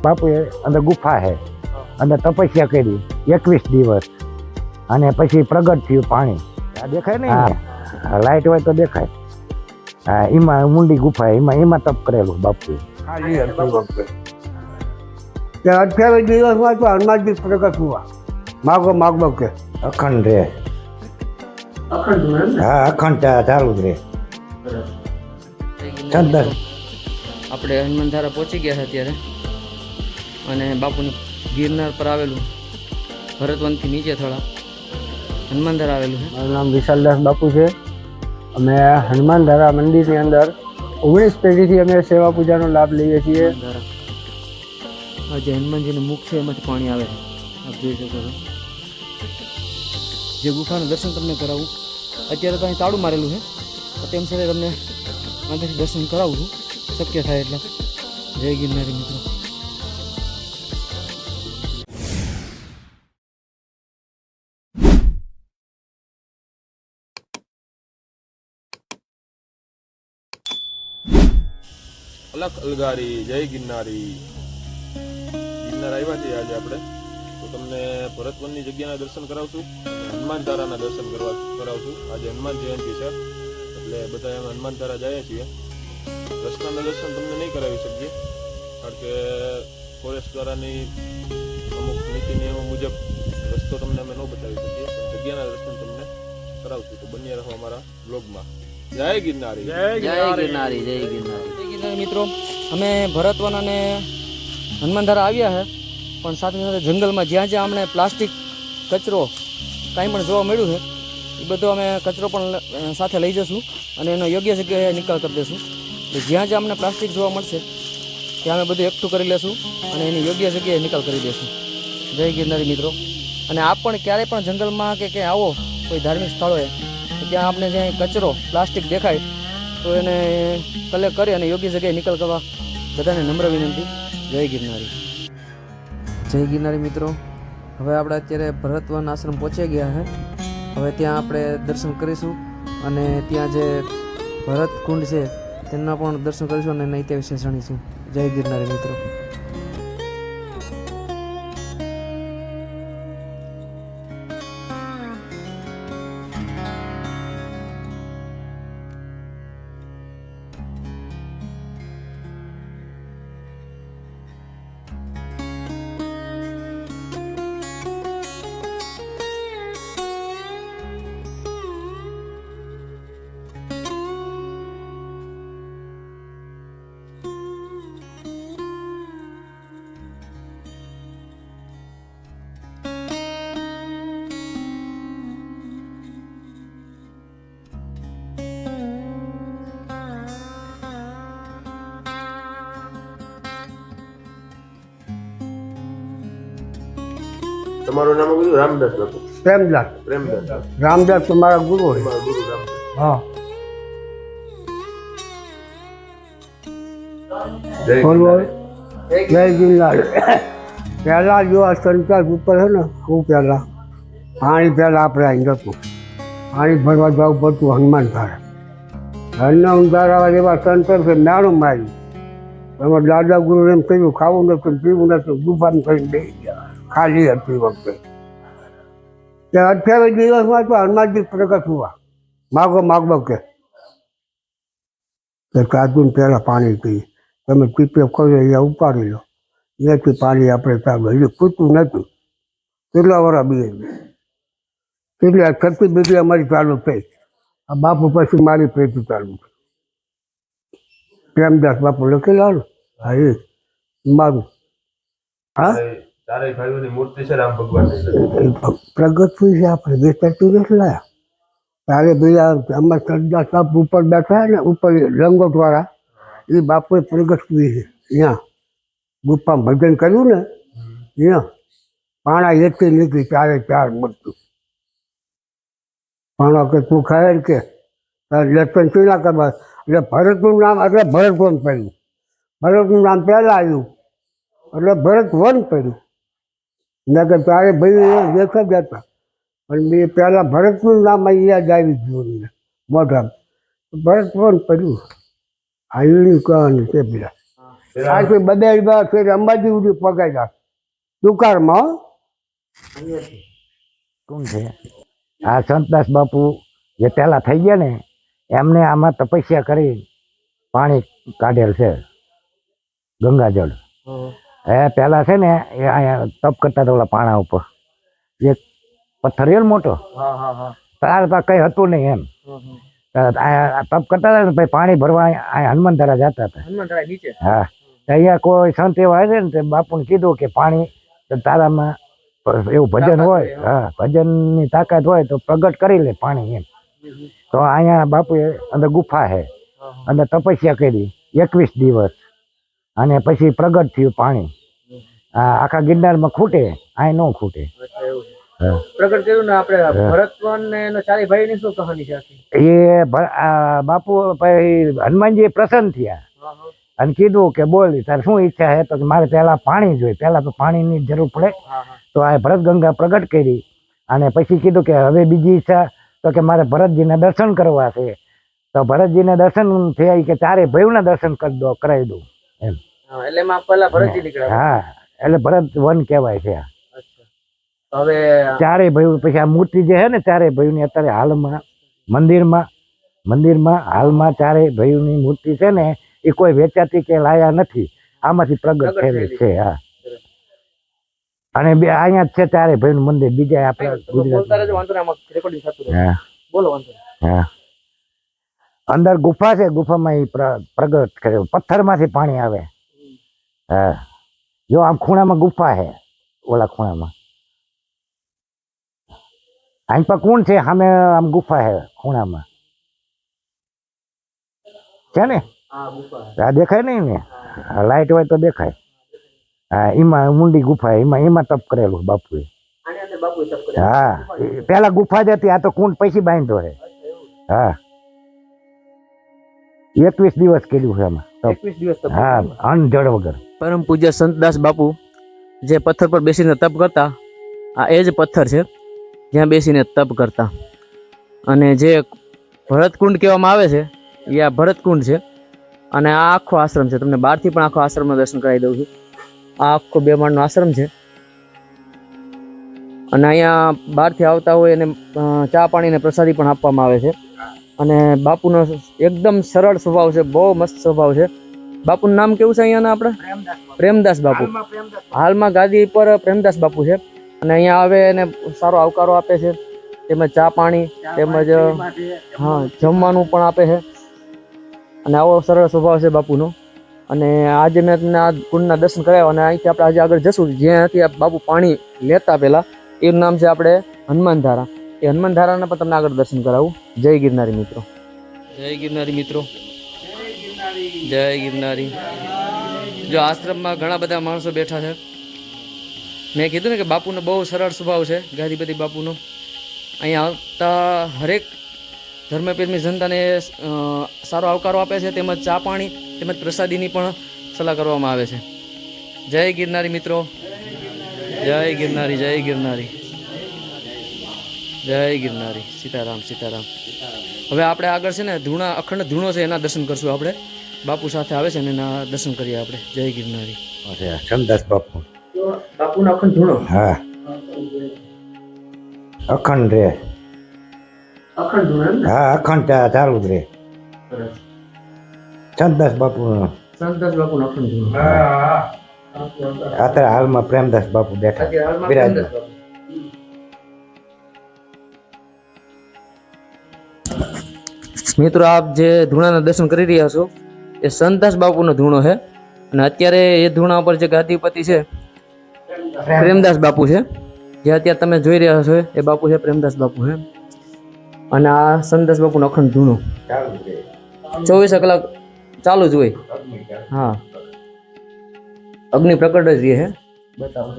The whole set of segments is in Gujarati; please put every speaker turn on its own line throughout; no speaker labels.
બાપુએ અંદર ગુફા છે, અંદર તપસ્યા કરી 21 દિવસ, અને પછી પ્રગટ થયું પાણી. આ દેખાય ને, લાઈટ હોય તો દેખાય. હા, એમાં મૂંડી ગુફા, એમાં તપ કરેલું બાપુએ.
ખાલી હતી વખતે 28 દિવસમાં તો હનુમાનજી પ્રગટ હુआ, માગો કે
અખંડ રે. હા, અખંડ ચાલુ જ રે.
આપણે હનુમાનધારા પહોંચી ગયા છે અત્યારે, અને બાપુની ગિરનાર પર આવેલું ભરતવનથી નીચે થોડા હનુમાનધારા આવેલું છે.
મારું નામ વિશાલદાસ બાપુ છે. અમે હનુમાનધારા મંદિરની અંદર 19 પેઢીથી અમે સેવા પૂજાનો લાભ લઈએ છીએ.
આ જે હનુમાનજીનું મુખ છે એમાંથી પાણી આવે છે, આપ જોઈ શકો છો. જે ગુફાનું દર્શન તમને કરાવું, અત્યારે તો અહીં તાળું મારેલું છે, તેમ છતાં તમને અંદરથી દર્શન કરાવું છું, શક્ય થાય એટલે. જય ગિરનારી મિત્રો.
અલખ અલગારી, જય ગિરનારી. ગિરનાર આવ્યા છીએ આજે આપણે, તો તમને ભરતવનની જગ્યાના દર્શન કરાવશું, હનુમાનધારાના દર્શન કરાવશું. આજે હનુમાન જયંતિ છે એટલે બધા એમ હનુમાનધારા જઈએ છીએ. રસ્તાના દર્શન તમને નહીં કરાવી શકીએ, કારણ કે ફોરેસ્ટ દ્વારાની અમુક નીતિ નિયમો મુજબ રસ્તો તમને અમે ન બતાવી શકીએ, પણ જગ્યાના દર્શન તમને કરાવશું. તો બન્યા રહો અમારા બ્લોગમાં. જય ગિરનારી.
જય ગિરનારી. જય ગિરનારી મિત્રો. અમે ભરતવન અને હનુમાનધારા આવ્યા છે, પણ સાથે સાથે જંગલમાં જ્યાં જ્યાં અમને પ્લાસ્ટિક કચરો કાંઈ પણ જોવા મળ્યું છે એ બધો અમે કચરો પણ સાથે લઈ જઈશું અને એનો યોગ્ય જગ્યાએ નિકાલ કરી દઈશું. તો જ્યાં જ્યાં અમને પ્લાસ્ટિક જોવા મળશે ત્યાં અમે બધું એકઠું કરી લેશું અને એની યોગ્ય જગ્યાએ નિકાલ કરી દઈશું. જય ગિરનારી મિત્રો. અને આપ પણ ક્યારેય પણ જંગલમાં કે ક્યાંય આવો કોઈ ધાર્મિક સ્થળોએ, ત્યાં આપણે જ્યાં કચરો પ્લાસ્ટિક દેખાય તો એને કલેક્ટ કરી અને યોગ્ય જગ્યાએ નિકાલ કરવા બધાને નમ્ર વિનંતી. જય ગિરનારી. જય ગિરનારી મિત્રો. હવે આપણે અત્યારે ભરતવન આશ્રમ પહોંચી ગયા છે. હવે ત્યાં આપણે દર્શન કરીશું અને ત્યાં જે ભરત કુંડ છે તેના પણ દર્શન કરીશું અને નહીં તે વિશે જાણીશું. જય ગિરનારી મિત્રો.
તમારું નામ કીધું? રામદાસ બાપુ.
પ્રેમદાસ.
પ્રેમદાસ.
રામદાસ તો મારા ગુરુ છે.
મારા ગુરુ રામદાસ.
હા.
જય
બોલો.
ગિરનારી.
જય ગિરનારી. પહેલા જો આ સંચાર ઉપર છે ને, હું પહેલા પાણી પહેલા આપણે અહીં જતું, પાણી ભરવા જવું પડતું હનુમાનધારા. હનુમાનધારા એવા સંતર છે, મેણું માર્યું. એમાં દાદા ગુરુ એમ કહ્યું ખાવું નતું, પીવું નતું, દુકાન કરીને બેસી ગયા. ખાલી હતી વખતે 28 દિવસમાં તો હનુમાનજી પ્રગટ હુआ, માગો કે કાદુન પહેલાં પાણી પી, તમે પીપે કરો અહીંયા ઉપાડી લો, અહીંયાથી પાણી આપણે ચાલુ. હજુ પૂછતું નહોતું કેટલા વર્ષ બી કેટલી છઠ્ઠી બીજી અમારી ચાલુ થઈ. આ બાપુ પછી મારી પેટી ચાલુ થઈ. પ્રેમદાસ બાપુ લખી લાવો. હા, એ મારું. હા,
ચારેય ભાઈઓની મૂર્તિ છે રામ ભગવાનની.
પ્રગટ થઈ છે. આપણે બેસતું નથી લાયા તારે બીજા અમારા સરદાર સાહેબ ઉપર બેઠા ને, ઉપર રંગોટ વાળા, એ બાપુએ પ્રગટ થઈ છે. અહીંયા ગુફામાં ભજન કર્યું ને, અહીંયા પાણા એકથી નીકળી 4 મળતું. પાણા કે તું ખાય ને કે લેખન શું ના કરવા, એટલે ભરતનું નામ એટલે ભરતવન પડ્યું. ભરતનું નામ પહેલાં આવ્યું એટલે ભરતવન પડ્યું. ના કે તારે ભાઈ દેખ જ હતા, પણ મેં પહેલાં ભરતનું નામ અહીંયા જ આવી ગયું અમને મોઢામાં, ભરતવન પડ્યું. આવ્યું કહેવાની છે પેલા આથી બદેડમાં ફેર અંબાજી સુધી પગાડ્યા દુકાળમાં
કોણ છે આ સંતદાસ બાપુ જે પહેલા થઈ ગયા ને એમને આમાં તપસ્યા કરી પાણી કાઢેલ છે ગંગાજળ એ પહેલા છે ને એ અહીંયા તપ કરતા હતા ઓલા પાણા ઉપર એક પથ્થર રહ્યો ને મોટો તાર તો કઈ હતું નહીં એમ તપ કરતા હતા ને પછી પાણી ભરવા અહીંયા હનુમાન ધારા જતા હતા હા તો અહીંયા કોઈ સંત એવા આવે ને તે બાપુને કીધું કે પાણી તારામાં એવું ભજન હોય હા ભજનની તાકાત હોય તો પ્રગટ કરી લે પાણી એમ તો અહીંયા બાપુએ અંદર ગુફા છે અંદર તપસ્યા કરી 21 દિવસ અને પછી પ્રગટ થયું પાણી આખા ગિરનારમાં ખૂટે અહીં ન ખૂટે
પ્રગટ કર્યું ને આપણે ભરતવન ને એનો ચારે ભાઈ ની શું કહાની છે
બાપુ પછી હનુમાનજી પ્રસન્ન થયા અને કીધું કે બોલ તારે શું ઈચ્છા છે તો મારે પહેલા પાણી જોઈએ પહેલા તો પાણીની જરૂર પડે તો આ ભરત ગંગા પ્રગટ કરી અને પછી કીધું કે હવે બીજી ઈચ્છા તો કે મારે ભરતજીના દર્શન કરવા છે તો ભરતજીના દર્શન થયા કે ચારે ભાઈઓના દર્શન કરાવી દઉં એમ
એટલે એમાં પહેલા ભરતજી નીકળ્યા
હા એટલે ભરત વન કહેવાય છે
હવે
ચારે ભાઈઓ પછી આ મૂર્તિ જે છે ને ચારે ભાઈઓની અત્યારે હાલમાં મંદિરમાં હાલમાં ચારે ભાઈઓની મૂર્તિ છે ને એ કોઈ વેચાતી કે લાયા નથી આમાંથી પ્રગટ થયેલી છે હા અને અહીંયા જ છે ચારે ભાઈનું મંદિર બીજા આપણા હા અંદર ગુફા છે ગુફામાં એ પ્રગટ કર્યો પથ્થરમાંથી પાણી આવે હા જો આમ ખૂણામાં ગુફા છે ઓલા ખૂણામાં અહીં પર કોણ છે સામે આમ ગુફા છે ખૂણામાં છે ને આ દેખાય નહીં ને લાઈટ હોય તો દેખાય હા એમાં ઊંડી ગુફા એમાં તપ કરેલું બાપુએ હા પેલા ગુફા જ હતી આ તો કુંડ પૈસી બાંધ્યો છે હા 21 દિવસ કર્યું છે એમાં
21 દિવસ તપ
હા અનજળ વગર
પરમ પૂજ્ય સંતદાસ બાપુ જે પથ્થર પર બેસીને તપ કરતા આ એ જ પથ્થર છે જ્યાં બેસીને તપ કરતા અને જે ભરતકુંડ કહેવામાં આવે છે એ આ ભરતકુંડ છે અને આ આખો આશ્રમ છે તમને બહારથી પણ આખો આશ્રમનું દર્શન કરાવી દઉં છું આ આખો 2 માળનો આશ્રમ છે અને અહીંયા બહારથી આવતા હોય એને ચા પાણી ને પ્રસાદી પણ આપવામાં આવે છે અને બાપુનો એકદમ સરળ સ્વભાવ છે બહુ મસ્ત સ્વભાવ છે બાપુનું નામ કેવું છે અહીંયાના આપણે પ્રેમદાસ બાપુ હાલમાં ગાદી પર પ્રેમદાસ બાપુ છે અને અહીંયા આવે એને સારો આવકારો આપે છે તેમજ ચા પાણી તેમજ હા જમવાનું પણ આપે છે અને આવો સરળ સ્વભાવ છે બાપુનો અને આજે મેં તમને આ કુંડના દર્શન કરાવ્યા અને અહીંથી આપણે આજે આગળ જશું જ્યાંથી આ બાપુ પાણી લેતા પહેલાં એનું નામ છે આપણે હનુમાન ધારા એ હનુમાન ધારાના પણ તમને આગળ દર્શન કરાવું જય ગિરનારી મિત્રો જય ગિરનારી મિત્રો જય ગિરનારી જો આશ્રમમાં ઘણા બધા માણસો બેઠા છે મેં કીધું ને કે બાપુનો બહુ સરળ સ્વભાવ છે ગાદીપતિ બાપુનો અહીંયા આવતા હરેક ધર્મપ્રેમી જનતાને સારો આવકારો આપે છે તેમજ ચા પાણી તેમજ પ્રસાદીની પણ સલાહ કરવામાં આવે છે જય ગિરનારી મિત્રો જય ગિરનારી જય ગિરનારી જય ગિરનારી સીતારામ સીતારામ હવે આપણે આગળ છે ને ધૂણા અખંડ ધૂણો છે એના દર્શન કરશું આપણે બાપુ સાથે આવે છે ને એના દર્શન કરીએ આપણે જય ગિરનારી
સંતદાસ બાપુ
બાપુનો અખંડ ધૂણો
હા અખંડ રે
અખંડ ધૂણો
હા અખંડ ચાલુ જ રે સંતદાસ બાપુ
સંતદાસ બાપુનો અખંડ ધૂણો
અત્યારે હાલમાં પ્રેમદાસ બાપુ બેઠા બિરાજમાન
મિત્રો આપ જે ધૂણાના દર્શન કરી રહ્યા છો એ સંતદાસ બાપુનો ધૂણો છે અને અત્યારે એ ધૂણા ઉપર જે ગાદીપતિ છે પ્રેમદાસ બાપુ છે જે અત્યારે તમે જોઈ રહ્યા છો એ બાપુ છે પ્રેમદાસ બાપુ છે અને આ સંતદાસ બાપુનો અખંડ ધૂણો 24 કલાક ચાલુ જ હોય હા અગ્નિ પ્રકટ જ રહે છે બતાવો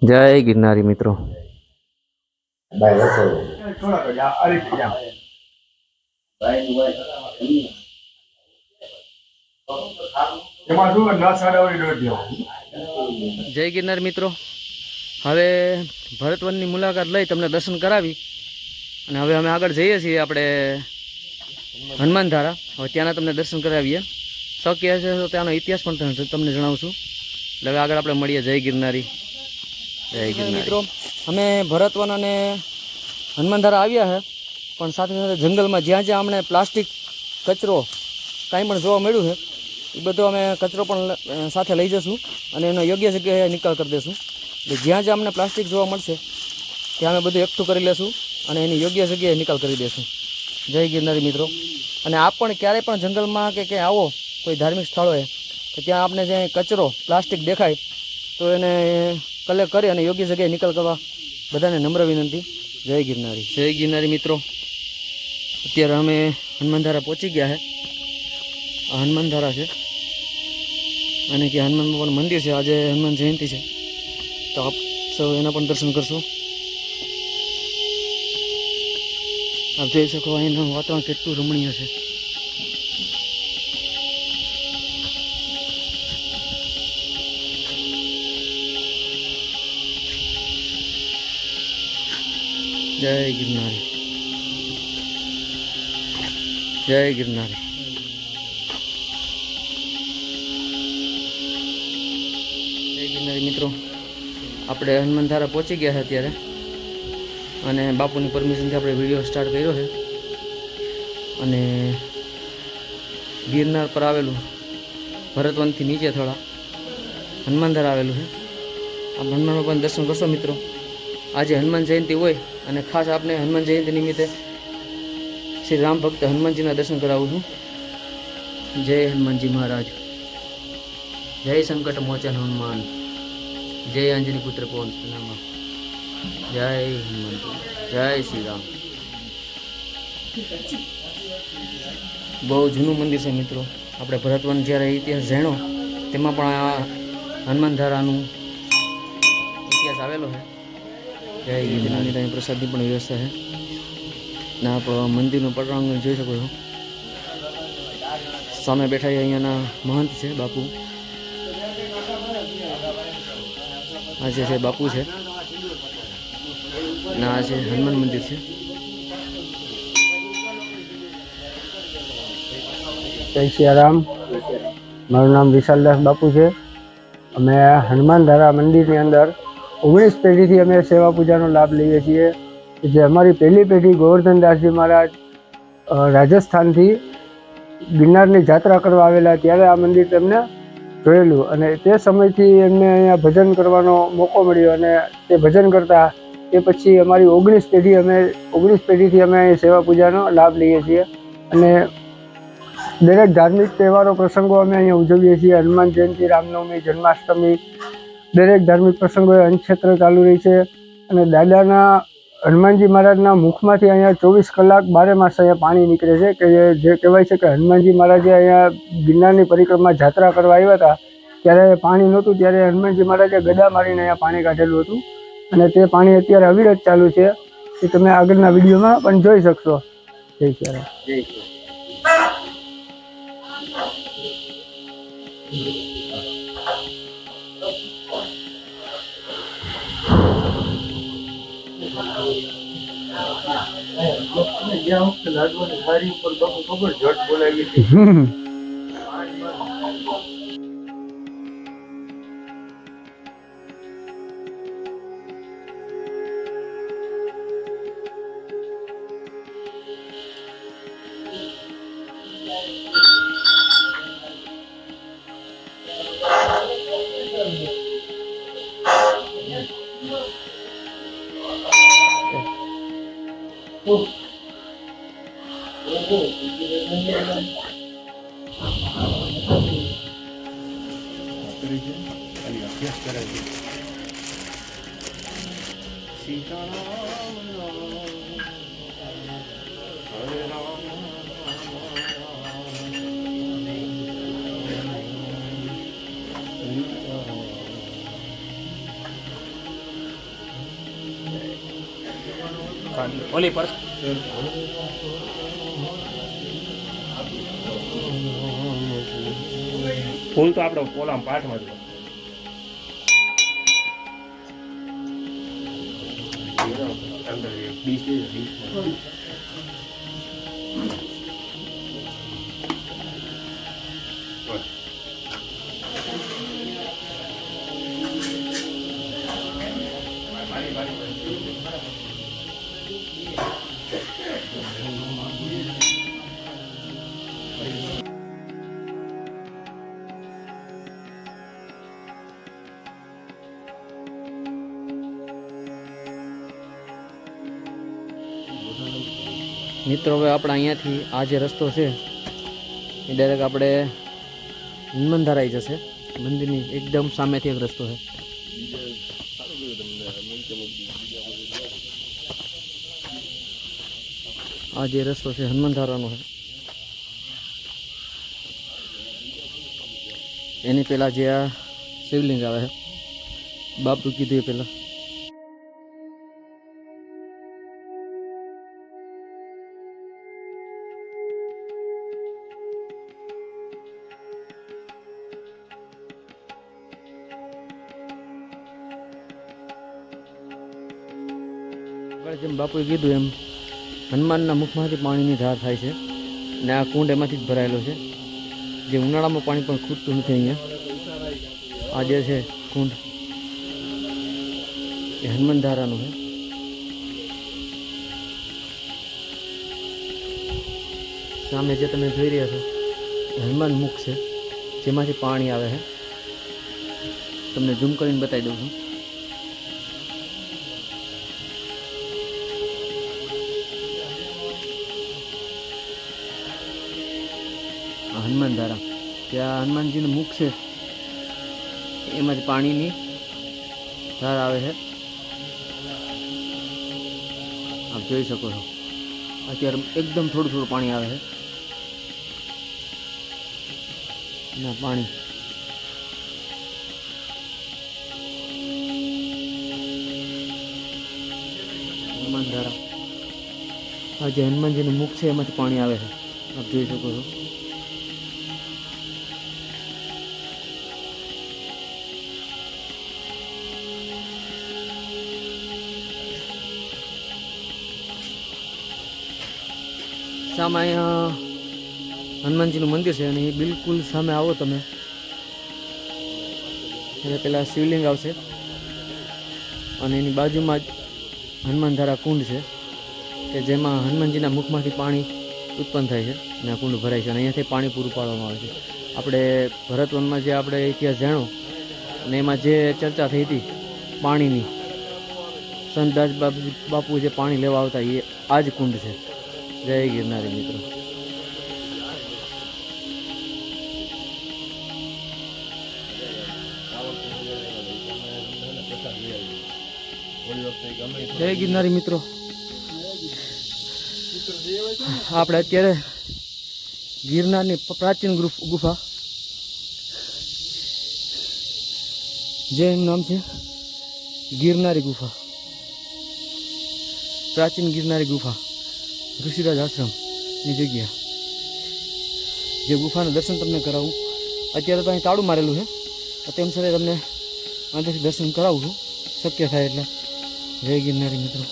જય ગિરનારી મિત્રો જય ગિરનાર મિત્રો હવે ભરતવનની મુલાકાત લઈ તમને દર્શન કરાવી અને હવે અમે આગળ જઈએ છીએ આપણે હનુમાનધારા. હવે ત્યાંના તમને દર્શન કરાવીએ. શક્ય છે તો ત્યાંનો ઇતિહાસ પણ તમને જણાવશું. એટલે હવે આગળ આપણે મળીએ. જય ગિરનારી. જય ગિરનારી. મિત્રો અમે ભરતવન અને હનુમાનધારા આવ્યા છે, પણ સાથે સાથે જંગલમાં જ્યાં જ્યાં અમને પ્લાસ્ટિક કચરો કાંઈ પણ જોવા મળ્યું છે એ બધો અમે કચરો પણ સાથે લઈ જઈશું અને એનો યોગ્ય જગ્યાએ નિકાલ કરી દઈશું. એટલે જ્યાં જ્યાં અમને પ્લાસ્ટિક જોવા મળશે ત્યાં અમે બધું એકઠું કરી લેશું અને એની યોગ્ય જગ્યાએ નિકાલ કરી દઈશું. જય ગિરનારી મિત્રો. અને આપ પણ ક્યારેય પણ જંગલમાં કે ક્યાંય આવો કોઈ ધાર્મિક સ્થળોએ તો ત્યાં આપને જે કચરો પ્લાસ્ટિક દેખાય તો એને કલેક્ટ કરી અને યોગ્ય જગ્યાએ નિકાલ કરવા બધાને નમ્ર વિનંતી. જય ગિરનારી. જય ગિરનારી મિત્રો. અત્યારે અમે હનુમાનધારા પહોંચી ગયા છે. આ હનુમાનધારા છે અને કે હનુમાન પણ મંદિર છે. આજે હનુમાન જયંતિ છે તો આપ સૌ એના પણ દર્શન કરશો. આપ જોઈ શકો અહીંનું વાતાવરણ કેટલું રમણીય છે. જય ગિરનારી. જય ગિરનારી. જય ગિરનારી મિત્રો. આપણે હનુમાનધારા પહોંચી ગયા છે અત્યારે અને બાપુની પરમિશનથી આપણે વિડીયો સ્ટાર્ટ કર્યો છે. અને ગિરનાર પર આવેલું ભરતવનથી નીચે થોડા હનુમાનધારા આવેલું છે. આપ હનુમાનમાં પણ દર્શન કરશો મિત્રો. આજે હનુમાન જયંતિ હોય અને ખાસ આપણે હનુમાન જયંતિ નિમિત્તે શ્રી રામ ભક્ત હનુમાનજીના દર્શન કરાવું છું. જય હનુમાનજી મહારાજ. જય સંકટ મોચન હનુમાન. જય આંજની પુત્ર પવન સુનામા. જય હનુમાન. જય શ્રી રામ. બહુ જૂનું મંદિર છે મિત્રો. આપણે ભરતવન જ્યારે ઇતિહાસ જાણ્યો તેમાં પણ આ હનુમાનધારાનું ઇતિહાસ આવેલો છે. જય ગિરનારની ત્યાં પ્રસાદની પણ વ્યવસ્થા છે ને આપ મંદિરનું પટાંગણ જોઈ શકો છો. સામે બેઠા અહીંયાના મહંત છે બાપુ. આ જે છે બાપુ છે ને આ છે હનુમાન મંદિર છે.
જય સિયારામ. મારું નામ વિશાલદાસ બાપુ છે. અમે હનુમાનધારા મંદિરની અંદર 19 પેઢીથી અમે સેવા પૂજાનો લાભ લઈએ છીએ. જે અમારી પહેલી પેઢી ગોવર્ધનદાસજી મહારાજ રાજસ્થાનથી ગિરનારની જાત્રા કરવા આવેલા ત્યારે આ મંદિર તેમને જોયેલું અને તે સમયથી એમને અહીંયા ભજન કરવાનો મોકો મળ્યો અને તે ભજન કરતા તે પછી અમારી 19 પેઢીથી અમે અહીં સેવા પૂજાનો લાભ લઈએ છીએ. અને દરેક ધાર્મિક તહેવારો પ્રસંગો અમે અહીંયા ઉજવીએ છીએ. હનુમાન જયંતિ, રામનવમી, જન્માષ્ટમી, દરેક ધાર્મિક પ્રસંગોએ અન્નક્ષેત્ર ચાલુ રહી છે. અને દાદાના હનુમાનજી મહારાજના મુખમાંથી અહીંયા 24 કલાક 12 માસ અહીંયા પાણી નીકળે છે કે જે કહેવાય છે કે હનુમાનજી મહારાજે અહીંયા ગિરનારની પરિક્રમા જાત્રા કરવા આવ્યા હતા ત્યારે પાણી નહોતું, ત્યારે હનુમાનજી મહારાજે ગદા મારીને અહીંયા પાણી કાઢેલું હતું અને તે પાણી અત્યારે અવિરત ચાલુ છે. એ તમે આગળના વિડીયોમાં પણ જોઈ શકશો. જય શ્રી રામ.
ઓલી પર ફૂલ તો આપણે પોલામ પાઠમાં જ
મિત્રો હવે આપણે અહીંયાથી આ જે રસ્તો છે એ ડાયરેક્ટ આપણે હનુમાનધારા આવી જશે. મંદિરની એકદમ સામેથી એક રસ્તો છે. આ જે રસ્તો છે હનુમાનધારાનો છે. એની પહેલાં જે આ શિવલિંગ આવે છે બાપુ કીધું એ પહેલાં. જેમ બાપુએ કીધું એમ હનુમાનના મુખમાંથી પાણીની ધાર થાય છે અને આ કુંડ એમાંથી જ ભરાયેલો છે. જે ઉનાળામાં પાણી પણ ખૂટતું નથી અહીંયા. આ જે છે કુંડ એ હનુમાનધારાનું છે. સામે જે તમે જોઈ રહ્યા છો હનુમાન મુખ છે જેમાંથી પાણી આવે છે. તમને ઝૂમ કરીને બતાવી દઉં છું. હનુમાનધારા ત્યાં હનુમાનજીનું મુખ છે એમાંથી પાણીની ધાર આવે છે. આપ જોઈ શકો છો અત્યારે એકદમ થોડું થોડું પાણી આવે છે. ના પાણી હનુમાનધારા આ જે હનુમાનજીનું મુખ છે એમાંથી પાણી આવે છે. આપ જોઈ શકો છો. સામે અહીંયા હનુમાનજીનું મંદિર છે અને એ બિલકુલ સામે આવો તમે એટલે પેલા શિવલિંગ આવશે અને એની બાજુમાં જ હનુમાનધારા કુંડ છે કે જેમાં હનુમાનજીના મુખમાંથી પાણી ઉત્પન્ન થાય છે અને આ કુંડ ભરાય છે અને અહીંયાથી પાણી પૂરું પાડવામાં આવે છે. આપણે ભરતવનમાં જે આપણે ઇતિહાસ જાણ્યો અને એમાં જે ચર્ચા થઈ હતી પાણીની, સંતદાસ બાપુ જે પાણી લેવા આવતા એ આ જ કુંડ છે. જય ગિરનારી મિત્રો. જય ગિરનારી મિત્રો. આપણે અત્યારે ગિરનારની પ્રાચીન ગુફા જેનું નામ છે ગિરનારી ગુફા, પ્રાચીન ગિરનારી ગુફા, ઋષિરાજ આશ્રમની જગ્યા. જે ગુફાના દર્શન તમને કરાવું. અત્યારે તો અહીં તાળું મારેલું છે, તેમ છતાં તમને અંદરથી દર્શન કરાવું છું શક્ય થાય એટલે. જય ગિરનારી મિત્રો.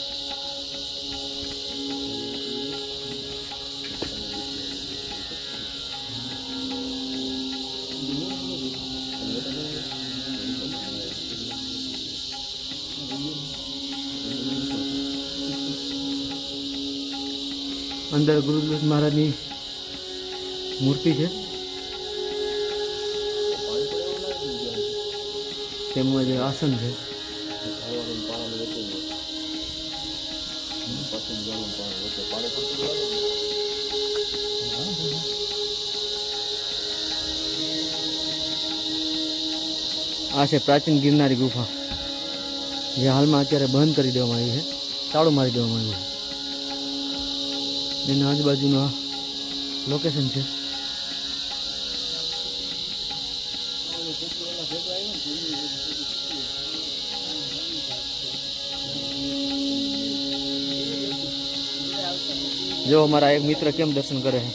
અંદર ગુરુદાસ મહારાજની મૂર્તિ છે, તેમજ આસન છે. આ છે પ્રાચીન ગિરનારી ગુફા, જે હાલમાં અત્યારે બંધ કરી દેવામાં આવી છે, તાળું મારી દેવામાં આવ્યું છે. એના આજુબાજુનું આ લોકેશન છે. જો અમારા એક મિત્ર કેમ દર્શન કરે છે.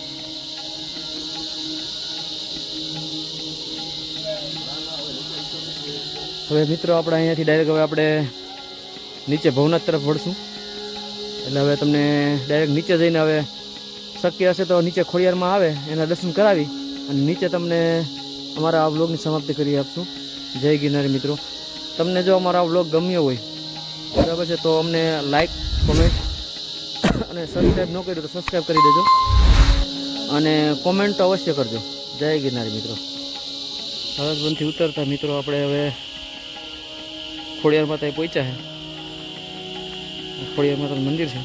હવે મિત્રો આપણે અહીંયાથી ડાયરેક્ટ હવે આપણે નીચે ભવનાથ તરફ વળશું. એટલે હવે તમને ડાયરેક્ટ નીચે જઈને હવે શક્ય હશે તો નીચે ખોડિયારમાં આવે એના દર્શન કરાવી અને નીચે તમને અમારા આ વ્લોગની સમાપ્તિ કરી આપશું. જય ગિરનારી મિત્રો. તમને જો અમારો આ વ્લોગ ગમ્યો હોય બરાબર છે તો અમને લાઈક કોમેન્ટ અને સબસ્ક્રાઈબ ન કર્યું તો સબસ્ક્રાઈબ કરી દેજો અને કોમેન્ટ તો અવશ્ય કરજો. જય ગિરનારી મિત્રો. હળદબંધથી ઉતરતા મિત્રો આપણે હવે ખોડિયાર માતા પહોંચ્યા છે. ખોડિયાર માતાનું મંદિર છે,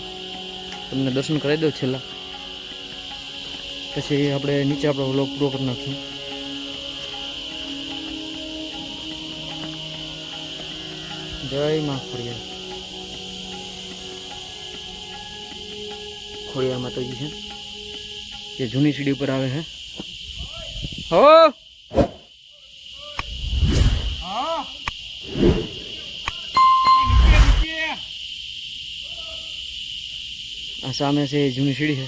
તમને દર્શન કરાવી દઉં છેલ્લા, પછી આપણે નીચે આપણો વ્લોગ પૂરો કરી નાખશું. જય માં ખોડિયાર. ખોડિયાર માતાજી છે જે જૂની સીડી ઉપર આવે છે. હો આ સામે છે જૂની સીડી છે.